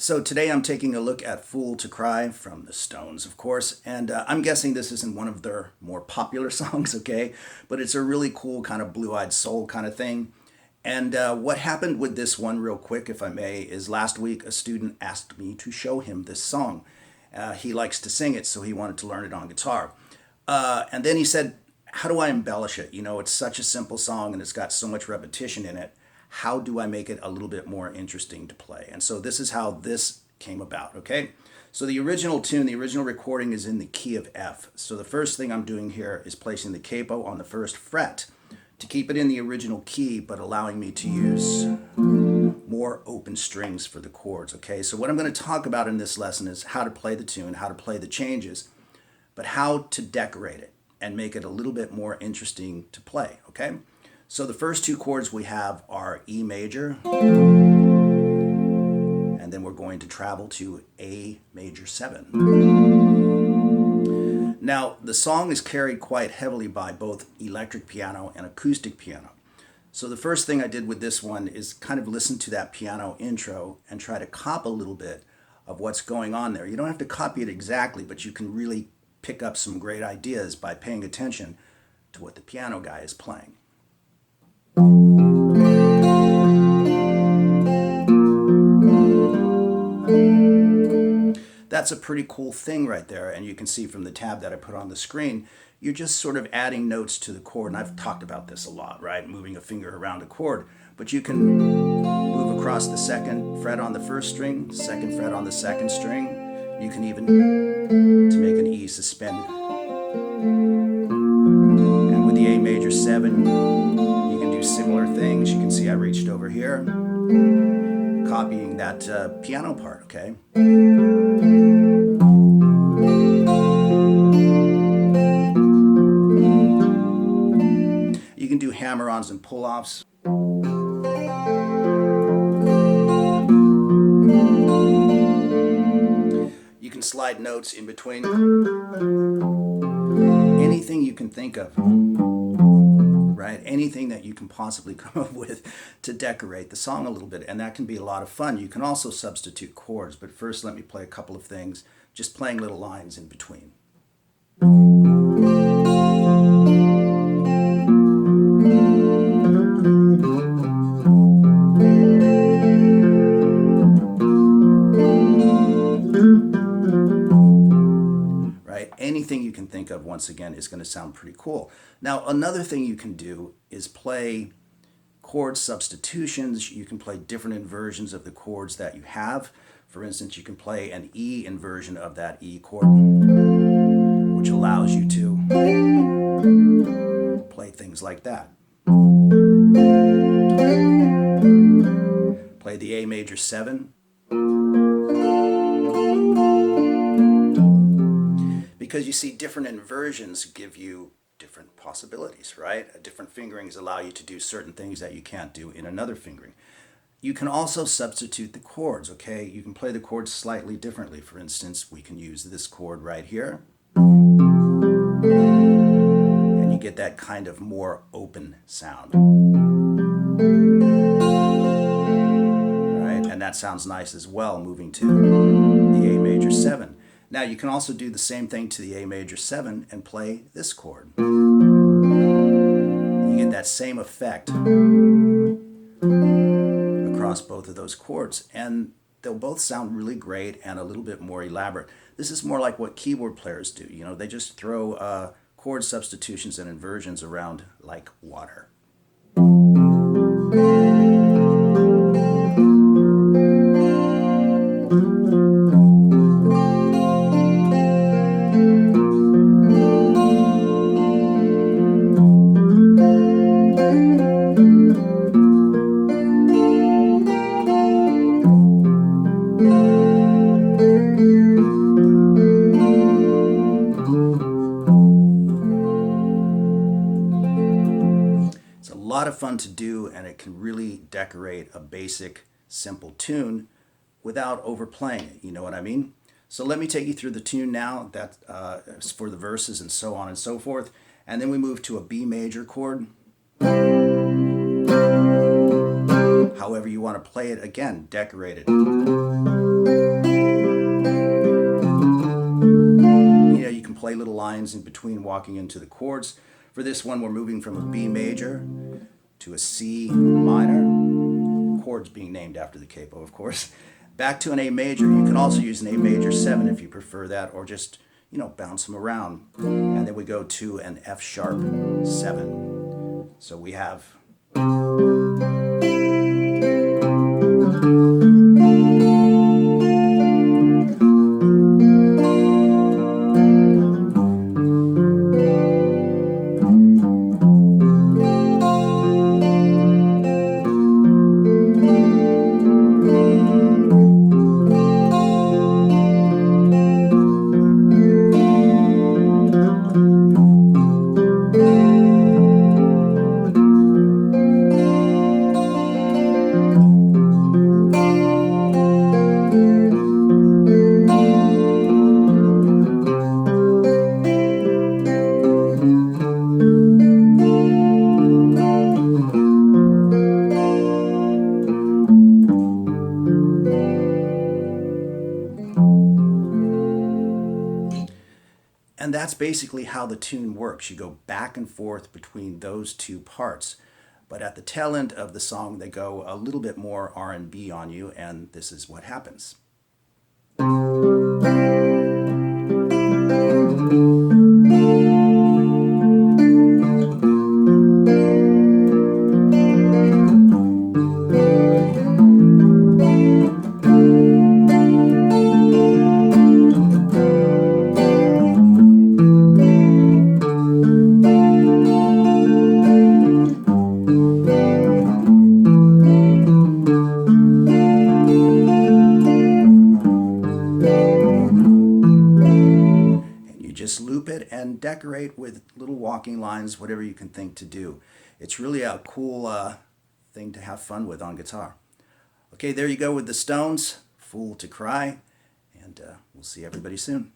So today I'm taking a look at Fool to Cry from the Stones, of course, and I'm guessing this isn't one of their more popular songs, okay? But it's a really cool kind of blue-eyed soul kind of thing. And what happened with this one, real quick, if I may, is last week a student asked me to show him this song. He likes to sing it, so he wanted to learn it on guitar. And then he said, how do I embellish it? You know, it's such a simple song and it's got so much repetition in it. How do I make it a little bit more interesting to play? And so this is how this came about, okay? So the original tune, the original recording is in the key of F. So the first thing I'm doing here is placing the capo on the first fret to keep it in the original key, but allowing me to use more open strings for the chords, okay? So what I'm going to talk about in this lesson is how to play the tune, how to play the changes, but how to decorate it and make it a little bit more interesting to play, okay? So the first two chords we have are E major, and then we're going to travel to A major 7. Now, the song is carried quite heavily by both electric piano and acoustic piano. So the first thing I did with this one is kind of listen to that piano intro and try to cop a little bit of what's going on there. You don't have to copy it exactly, but you can really pick up some great ideas by paying attention to what the piano guy is playing. That's a pretty cool thing right there, and you can see from the tab that I put on the screen, you're just sort of adding notes to the chord, and I've talked about this a lot, right? Moving a finger around a chord, but you can move across the second fret on the first string, second fret on the second string. You can even, to make an E, suspend. And with the A major 7, you can do similar things. You can see I reached over here, copying that piano part, okay? You can do hammer-ons and pull-offs. You can slide notes in between. Anything you can think of, right? Anything that you can possibly come up with to decorate the song a little bit, and that can be a lot of fun. You can also substitute chords, but first let me play a couple of things, just playing little lines in between. Anything you can think of, once again, is going to sound pretty cool. Now, another thing you can do is play chord substitutions. You can play different inversions of the chords that you have. For instance, you can play an E inversion of that E chord, which allows you to play things like that. Play the A major 7. Because you see, different inversions give you different possibilities, right? Different fingerings allow you to do certain things that you can't do in another fingering. You can also substitute the chords, okay? You can play the chords slightly differently. For instance, we can use this chord right here. And you get that kind of more open sound. Right? And that sounds nice as well, moving to the A major 7. Now, you can also do the same thing to the A major 7 and play this chord. You get that same effect across both of those chords, and they'll both sound really great and a little bit more elaborate. This is more like what keyboard players do. You know, they just throw chord substitutions and inversions around like water. A lot of fun to do, and it can really decorate a basic, simple tune without overplaying it, you know what I mean? So let me take you through the tune now, that for the verses and so on and so forth, and then we move to a B major chord. However you want to play it, again, decorate it. play little lines in between walking into the chords. For this one, we're moving from a B major to a C minor, chords being named after the capo, of course, back to an A major. You can also use an A major 7 if you prefer that, or just, bounce them around. And then we go to an F sharp 7. So we have... And that's basically how the tune works. You go back and forth between those two parts. But at the tail end of the song, they go a little bit more R&B on you, and this is what happens. Just loop it and decorate with little walking lines, whatever you can think to do. It's really a cool thing to have fun with on guitar. Okay, there you go with the Stones, Fool to Cry, and we'll see everybody soon.